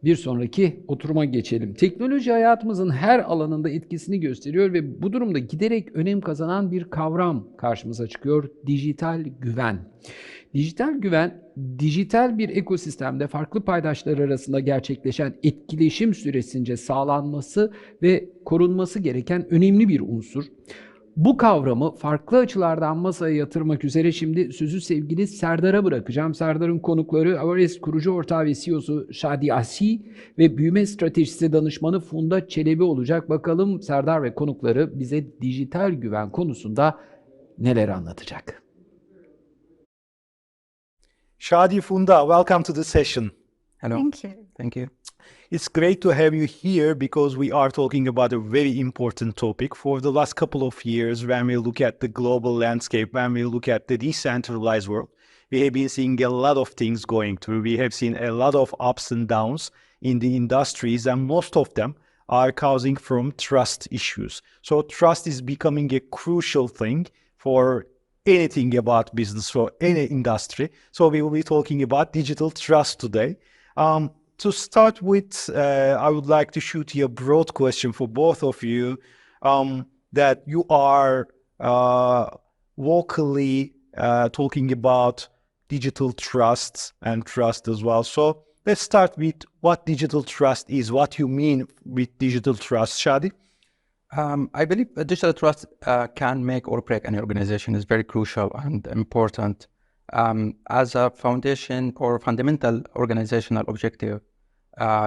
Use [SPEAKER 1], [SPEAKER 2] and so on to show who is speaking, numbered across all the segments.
[SPEAKER 1] Bir sonraki oturuma geçelim. Teknoloji hayatımızın her alanında etkisini gösteriyor ve bu durumda giderek önem kazanan bir kavram karşımıza çıkıyor. Dijital güven. Dijital güven, dijital bir ekosistemde farklı paydaşlar arasında gerçekleşen etkileşim süresince sağlanması ve korunması gereken önemli bir unsur. Bu kavramı farklı açılardan masaya yatırmak üzere şimdi sözü sevgili Serdar'a bırakacağım. Serdar'ın konukları Averest kurucu ortağı ve CEO'su 𝐃𝐢𝐠𝐢𝐭 ve büyüme stratejisi danışmanı Funda Çelebi olacak. Bakalım Serdar ve konukları bize dijital güven konusunda neler anlatacak?
[SPEAKER 2] Shadi, Funda, welcome to the session.
[SPEAKER 3] Hello.
[SPEAKER 4] Thank you.
[SPEAKER 3] Thank you.
[SPEAKER 2] It's great to have you here because we are talking about a very important topic. For the last couple of years, when we look at the global landscape, when we look at the decentralized world, we have been seeing a lot of things going through. We have seen a lot of ups and downs in the industries, and most of them are causing from trust issues. So trust is becoming a crucial thing for anything about business, for any industry. So we will be talking about digital trust today. To start with, I would like to shoot you a broad question for both of you, that you are vocally talking about digital trust and trust as well. So let's start with what digital trust is, what you mean with digital trust, Shadi.
[SPEAKER 3] I believe digital trust can make or break any organization. Is very crucial and important. As a foundation or fundamental organizational objective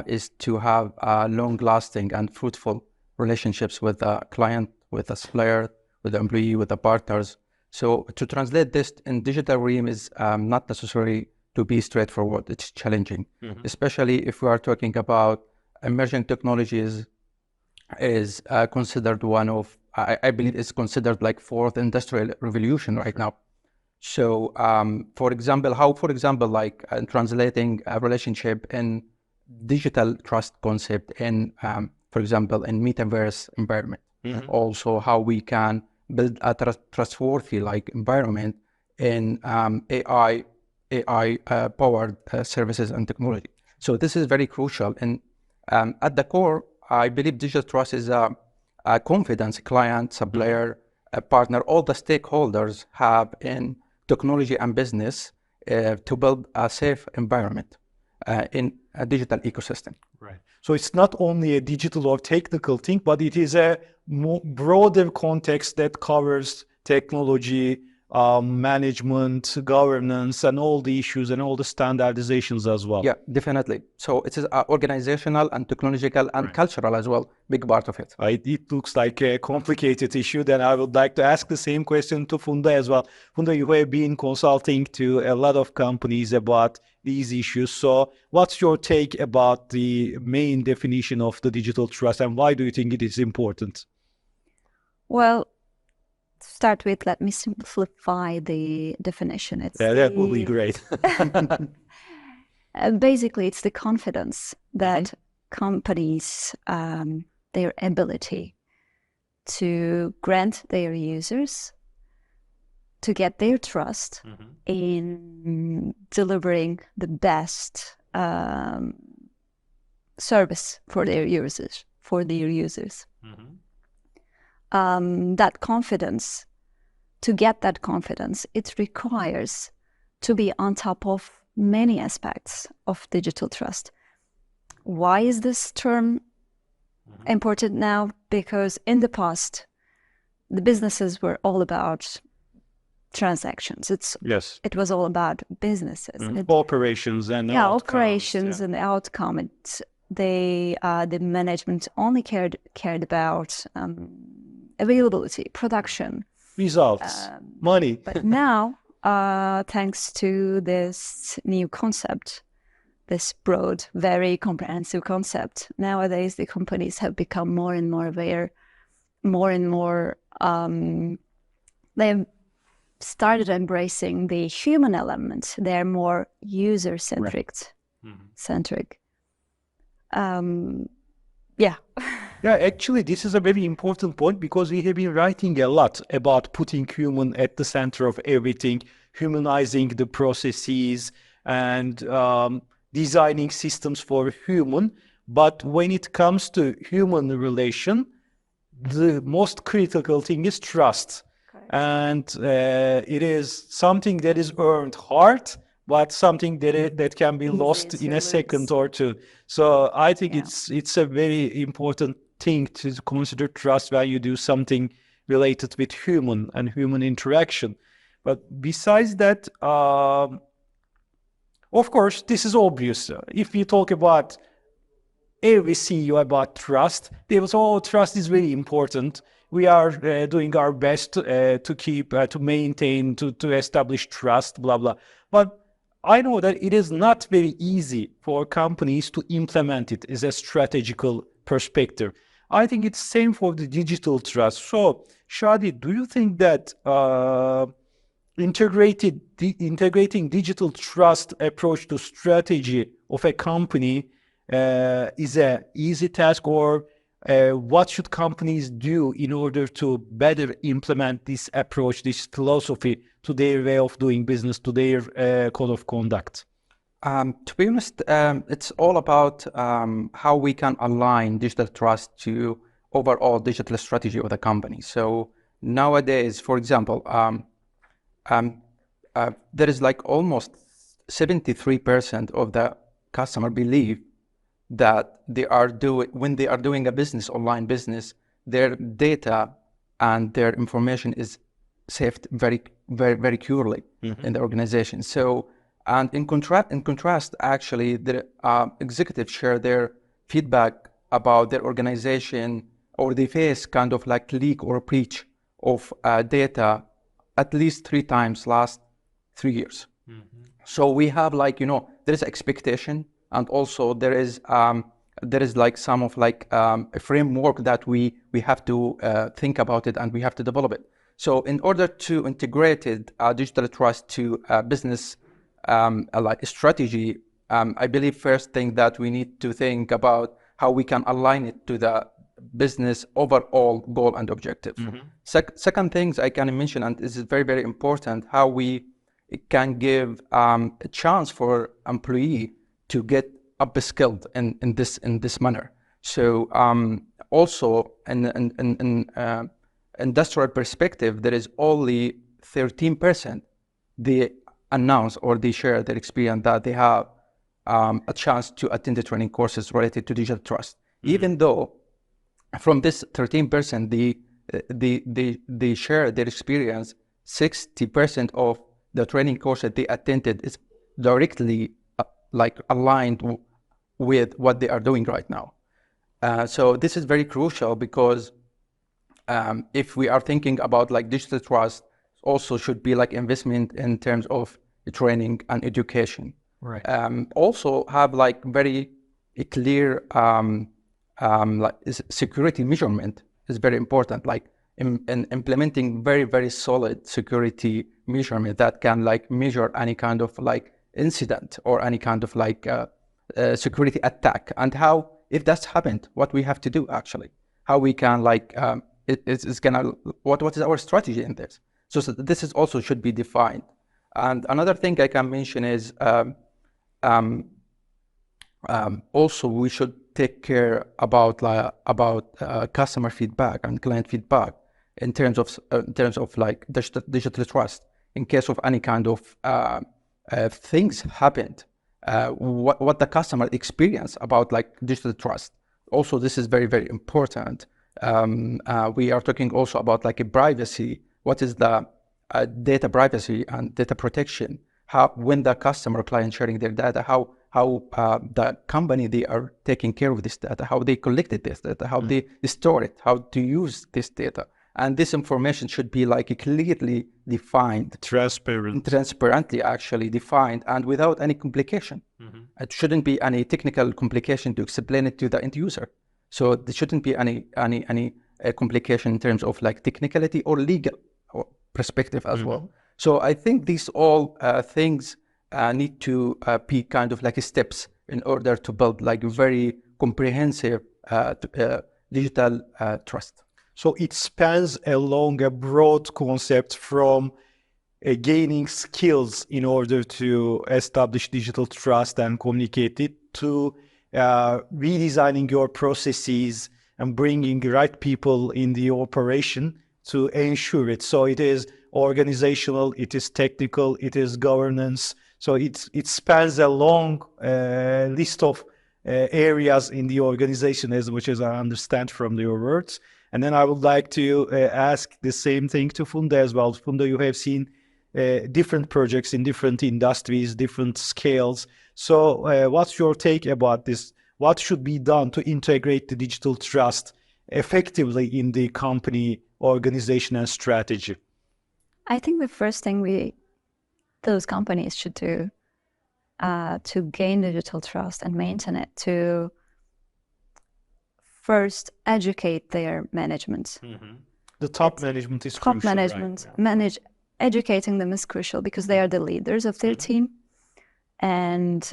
[SPEAKER 3] is to have long-lasting and fruitful relationships with the client, with the supplier, with the employee, with the partners. So to translate this in digital realm is not necessary to be straightforward. It's challenging, especially if we are talking about emerging technologies. Is considered one of, I believe it's considered like fourth industrial revolution right now. So, for example, like translating a relationship in digital trust concept in, for example, in metaverse environment. Also, how we can build a trustworthy like environment in AI powered services and technology. So this is very crucial. And at the core, I believe digital trust is a confidence client, supplier, a partner, all the stakeholders have in technology and business to build a safe environment in a digital ecosystem.
[SPEAKER 2] Right. So it's not only a digital or technical thing, but it is a more broader context that covers technology, management, governance, and all the issues and all the standardizations as well.
[SPEAKER 3] Yeah, definitely. So it is organizational and technological and cultural as well, big part of it.
[SPEAKER 2] It looks like a complicated issue. Then I would like to ask the same question to Funda as well. Funda, you have been consulting to a lot of companies about these issues. So what's your take about the main definition of the digital trust, and why do you think it is important?
[SPEAKER 4] Well, to start with, let me simplify the definition.
[SPEAKER 2] That would be great.
[SPEAKER 4] Basically, it's the confidence that companies, their ability to grant their users to get their trust in delivering the best service for their users. That confidence, to get that confidence, it requires to be on top of many aspects of digital trust. Why is this term important now? Because in the past, the businesses were all about transactions. It was all about businesses.
[SPEAKER 2] Operations and outcomes.
[SPEAKER 4] Operations and outcome. The management only cared about availability, production,
[SPEAKER 2] results, money.
[SPEAKER 4] But now, thanks to this new concept, this broad, very comprehensive concept, nowadays the companies have become more and more aware, more and more, they've started embracing the human element. They're more user-centric. Yeah.
[SPEAKER 2] Yeah, actually, this is a very important point because we have been writing a lot about putting human at the center of everything, humanizing the processes, and designing systems for human, but when it comes to human relation, the most critical thing is trust.
[SPEAKER 4] Correct.
[SPEAKER 2] And it is something that is earned hard, but something that can be lost
[SPEAKER 4] Easy
[SPEAKER 2] in
[SPEAKER 4] to
[SPEAKER 2] a second
[SPEAKER 4] lose.
[SPEAKER 2] or two. So I think
[SPEAKER 4] Yeah.
[SPEAKER 2] it's a very important thing to consider trust when you do something related with human and human interaction. But besides that, of course, this is obvious. If you talk about every CEO about trust, they will say, oh, trust is very important. We are doing our best to keep, to maintain, to establish trust, blah, blah. But I know that it is not very easy for companies to implement it as a strategical perspective. I think it's same for the digital trust. So, Shadi, do you think that integrating digital trust approach to strategy of a company is a easy task, or what should companies do in order to better implement this approach, this philosophy to their way of doing business, to their code of conduct?
[SPEAKER 3] To be honest, it's all about how we can align digital trust to overall digital strategy of the company. So nowadays, for example, there is like almost 73% of the customer believe that when they are doing a business, online business, their data and their information is saved very, very, very securely in the organization. So, and in contrast, actually, the executives share their feedback about their organization, or they face kind of like leak or breach of data at least 3 times last 3 years. So we have like, there is expectation, and also there is like some of like a framework that we have to think about it, and we have to develop it. So in order to integrate digital trust to business like strategy, I believe first thing that we need to think about how we can align it to the business overall goal and objective. Second things I can mention, and this is very, very important, how we can give a chance for employee to get upskilled in this manner. So also in industrial perspective, there is only 13% they announce or they share their experience that they have a chance to attend the training courses related to digital trust. Even though from this 13%, they share their experience, 60% of the training course that they attended is directly like aligned with what they are doing right now. So this is very crucial, because if we are thinking about like digital trust, also should be like investment in terms of training and education.
[SPEAKER 1] Right.
[SPEAKER 3] Also have like very clear like security measurement is very important, like in implementing very, very solid security measurement that can like measure any kind of like incident or any kind of like security attack, and how, if that's happened, what we have to do actually, how we can like it's gonna, what is our strategy in this. So this is also should be defined. And another thing I can mention is also we should take care about customer feedback and client feedback in terms of like digital trust, in case of any kind of things happened, what the customer experience about like digital trust. Also, this is very, very important. We are talking also about like a privacy. What is the data privacy and data protection? How, when the customer client sharing their data, how the company they are taking care of this data, how they collected this data, how they store it, how to use this data. And this information should be like clearly defined, transparently actually defined, and without any complication. It shouldn't be any technical complication to explain it to the end user. So there shouldn't be any complication in terms of like technicality or legal perspective as well. So I think these all things need to be kind of like steps in order to build like very comprehensive digital trust.
[SPEAKER 2] So it spans along a broad concept from gaining skills in order to establish digital trust and communicate it, to redesigning your processes and bringing the right people in the operation to ensure it. So it is organizational, it is technical, it is governance. So it spans a long list of areas in the organization, as much as I understand from your words. And then I would like to ask the same thing to Funda as well. Funda, you have seen different projects in different industries, different scales. So what's your take about this? What should be done to integrate the digital trust effectively in the company organization and strategy?
[SPEAKER 4] I think the first thing those companies should do to gain digital trust and maintain it, to first educate their management.
[SPEAKER 2] The top management is
[SPEAKER 4] top
[SPEAKER 2] crucial,
[SPEAKER 4] management,
[SPEAKER 2] right?
[SPEAKER 4] educating them is crucial because they are the leaders of their team, and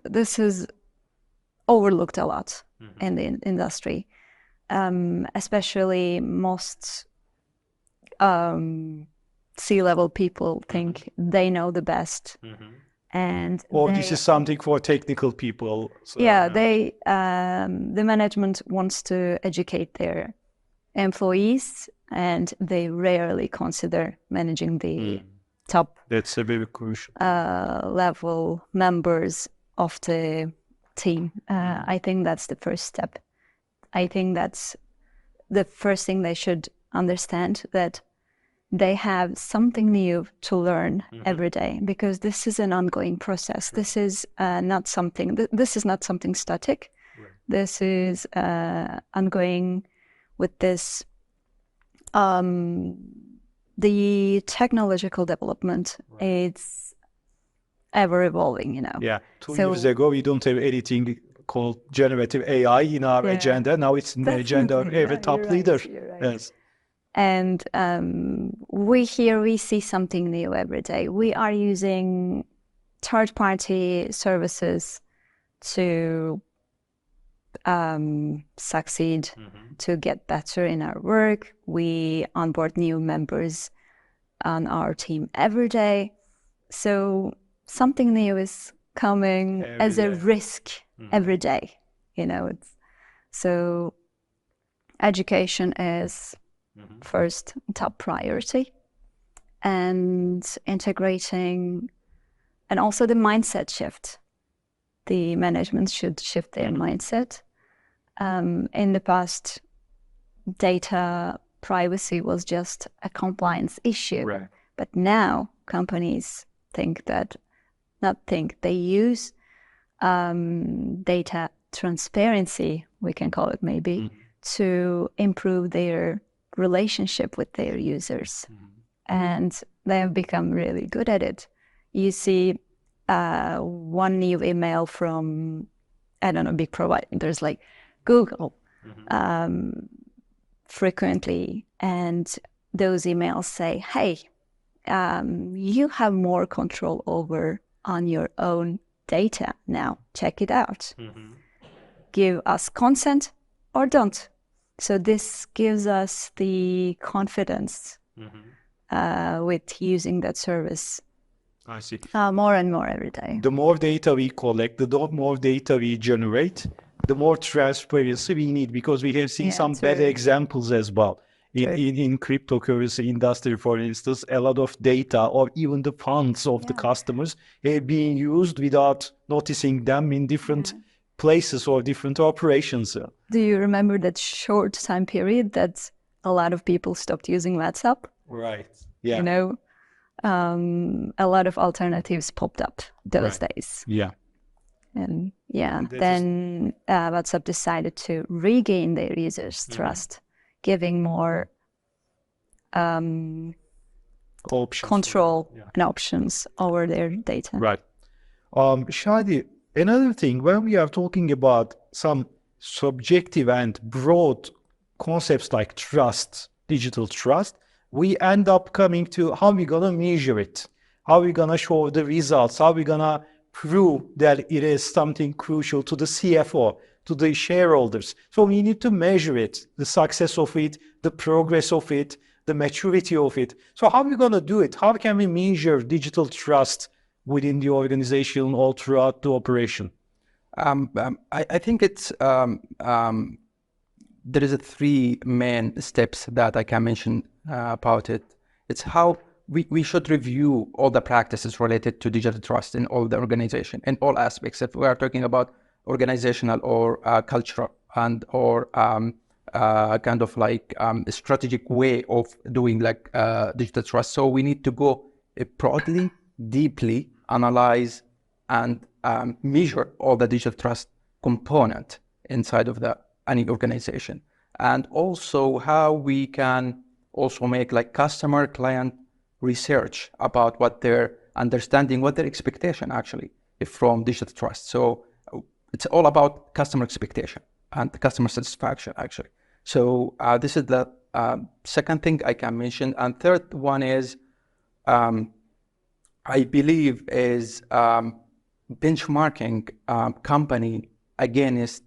[SPEAKER 4] this is overlooked a lot in the industry, especially most C-level people think they know the best, and
[SPEAKER 2] This is something for technical people. So,
[SPEAKER 4] the management wants to educate their employees, and they rarely consider managing the top
[SPEAKER 2] that's a very crucial
[SPEAKER 4] level members of the team. I think that's the first step. I think that's the first thing they should understand, that they have something new to learn every day, because this is an ongoing process. This is not something. This is not something static.
[SPEAKER 2] Right.
[SPEAKER 4] This is ongoing. With this, the technological development, it's ever evolving, you know.
[SPEAKER 2] Yeah, 2 years ago, we don't have anything called generative AI in our agenda. Now it's in the agenda of every top leader.
[SPEAKER 4] Right.
[SPEAKER 2] Yes.
[SPEAKER 4] And we see something new every day. We are using third-party services to succeed, to get better in our work. We onboard new members on our team every day. So something new is coming as a risk every day, you know. So education is first top priority, and integrating, and also the mindset shift. The management should shift their mindset. In the past, data privacy was just a compliance issue.
[SPEAKER 2] Right.
[SPEAKER 4] But now companies they use data transparency, we can call it maybe, to improve their relationship with their users. And they have become really good at it. You see one new email from, I don't know, big providers like Google frequently, and those emails say, hey, you have more control on your own data now, check it out. Give us consent or don't. So this gives us the confidence with using that service.
[SPEAKER 2] I see.
[SPEAKER 4] More and more every day.
[SPEAKER 2] The more data we collect, the more data we generate, the more transparency we need, because we have seen some bad examples as well. In cryptocurrency industry, for instance, a lot of data or even the funds of the customers are being used without noticing them in different places or different operations.
[SPEAKER 4] Do you remember that short time period that a lot of people stopped using WhatsApp?
[SPEAKER 2] Right. Yeah.
[SPEAKER 4] You know, a lot of alternatives popped up those days.
[SPEAKER 2] Yeah.
[SPEAKER 4] And then WhatsApp decided to regain their users' trust, giving more control and options over their data.
[SPEAKER 2] Right. Shadi, another thing, when we are talking about some subjective and broad concepts like trust, digital trust, we end up coming to how we're going to measure it, how we're going to show the results, how we're going to prove that it is something crucial to the CFO, to the shareholders. So we need to measure it, the success of it, the progress of it, the maturity of it. So how are we going to do it? How can we measure digital trust within the organization all throughout the operation?
[SPEAKER 3] I think it's there is a three main steps that I can mention about it. It's how we should review all the practices related to digital trust in all the organization, in all aspects. If we are talking about organizational or cultural and or kind of like a strategic way of doing like digital trust. So we need to go broadly, deeply analyze and measure all the digital trust component inside of any organization, and also how we can also make like customer client research about what they're understanding, what their expectation actually from digital trust. So it's all about customer expectation and customer satisfaction actually. So this is the second thing I can mention. And third one is I believe is benchmarking company against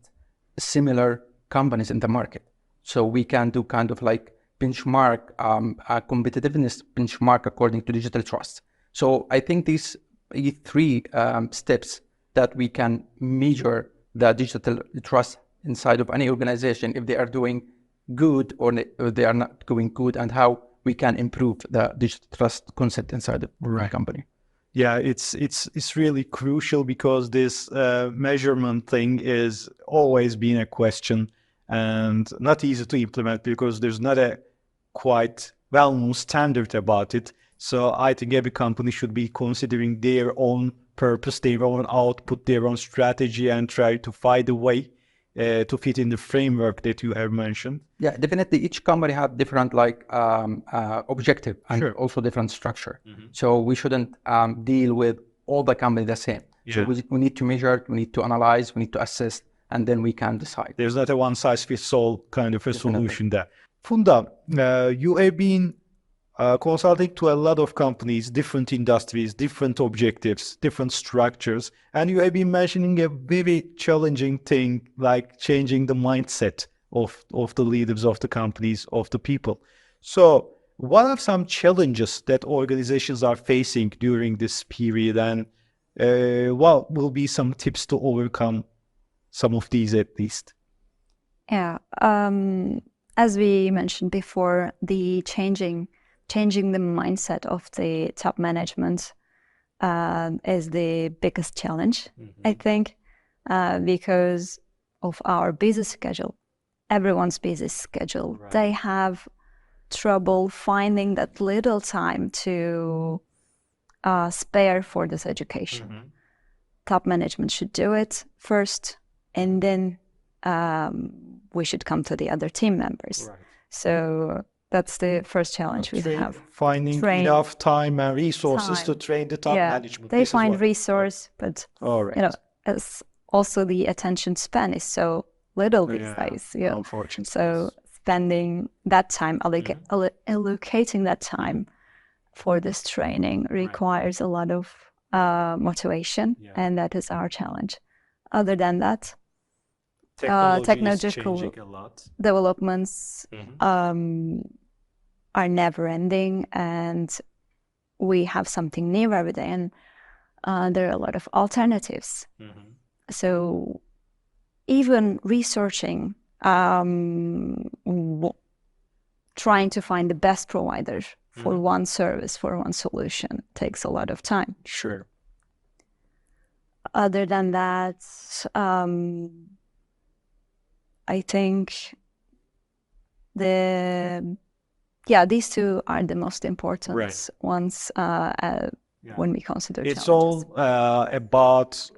[SPEAKER 3] similar companies in the market. So we can do kind of like benchmark, a competitiveness benchmark according to digital trust. So I think these three steps that we can measure the digital trust inside of any organization, if they are doing good or they are not doing good, and how we can improve the digital trust concept inside the company.
[SPEAKER 2] Yeah, it's really crucial because this measurement thing is always been a question and not easy to implement because there's not a quite well-known standard about it. So I think every company should be considering their own purpose, their own output, their own strategy, and try to find a way to fit in the framework that you have mentioned.
[SPEAKER 3] Yeah, definitely. Each company have different like objective and also different structure. So we shouldn't deal with all the company the same. So we need to measure, we need to analyze, we need to assess, and then we can decide.
[SPEAKER 2] There's not a one-size-fits-all kind of a solution there. Funda, you have been consulting to a lot of companies, different industries, different objectives, different structures, and you have been mentioning a very challenging thing like changing the mindset of the leaders of the companies, of the people. So what are some challenges that organizations are facing during this period, and what will be some tips to overcome some of these at least?
[SPEAKER 4] Yeah, as we mentioned before, the changing the mindset of the top management is the biggest challenge, I think, because of our busy schedule, everyone's busy schedule. They have trouble finding that little time to spare for this education. Top management should do it first, and then we should come to the other team members. So that's the first challenge we have.
[SPEAKER 2] Finding enough time and resources to train the top management.
[SPEAKER 4] They find resource, but you know, as also the attention span is so little these days. Yeah,
[SPEAKER 2] unfortunately.
[SPEAKER 4] So spending that time, allocating that time for this training requires a lot of motivation, and that is our challenge. Other than that, technological developments are never ending, and we have something new every day, and there are a lot of alternatives. So even researching, trying to find the best provider for one service, for one solution, takes a lot of time. Other than that, I think these two are the most important ones when we consider
[SPEAKER 2] it's
[SPEAKER 4] challenges.
[SPEAKER 2] all about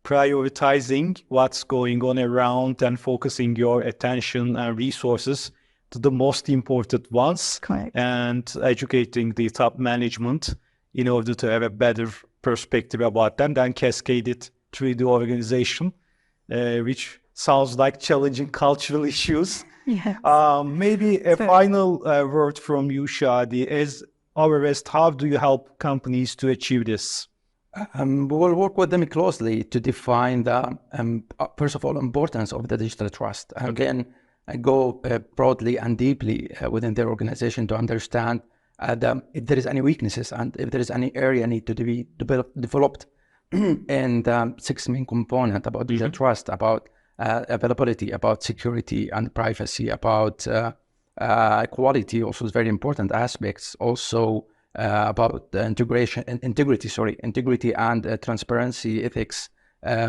[SPEAKER 2] prioritizing what's going on around and focusing your attention and resources to the most important ones.
[SPEAKER 4] Correct.
[SPEAKER 2] And educating the top management in order to have a better perspective about them, then cascade it through the organization, which sounds like challenging cultural issues. Maybe a final word from you, Shadi. As Averest, how do you help companies to achieve this?
[SPEAKER 3] We will work with them closely to define the, first of all, importance of the digital trust. And then go broadly and deeply within their organization to understand if there is any weaknesses and if there is any area need to be developed and 6 main components about digital trust, about availability, about security and privacy, about quality, also is very important aspects, also about integrity and transparency, ethics,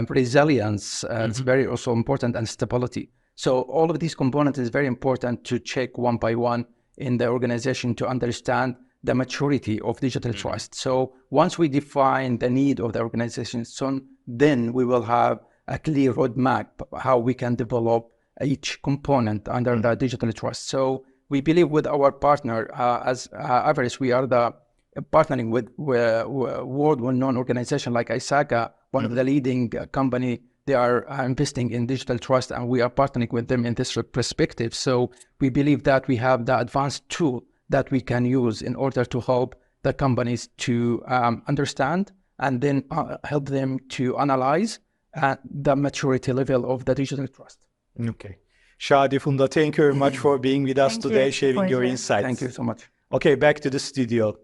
[SPEAKER 3] resilience, it's very also important, and stability. So all of these components is very important to check one by one in the organization to understand the maturity of digital trust. So once we define the need of the organization, then we will have a clear roadmap how we can develop each component under the digital trust. So we believe with our partner, as Averest, we are partnering with world well-known organization like ISACA, one of the leading company. They are investing in digital trust, and we are partnering with them in this perspective. So we believe that we have the advanced tool that we can use in order to help the companies to understand and then help them to analyze the maturity level of the digital trust.
[SPEAKER 2] Okay. Shadi, Funda, thank you very much for being with us today, sharing your insights.
[SPEAKER 3] Thank you so much.
[SPEAKER 2] Okay, back to the studio.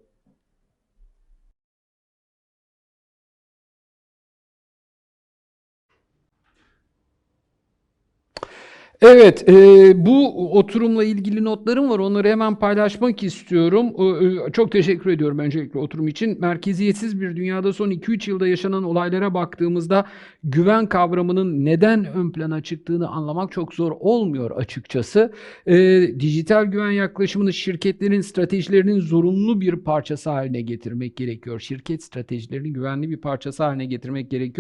[SPEAKER 1] Evet, bu oturumla ilgili notlarım var. Onları hemen paylaşmak istiyorum. Çok teşekkür ediyorum öncelikle oturum için. Merkeziyetsiz bir dünyada son 2-3 yılda yaşanan olaylara baktığımızda güven kavramının neden ön plana çıktığını anlamak çok zor olmuyor açıkçası. Dijital güven yaklaşımını şirketlerin stratejilerinin zorunlu bir parçası haline getirmek gerekiyor. Şirket stratejilerinin güvenli bir parçası haline getirmek gerekiyor.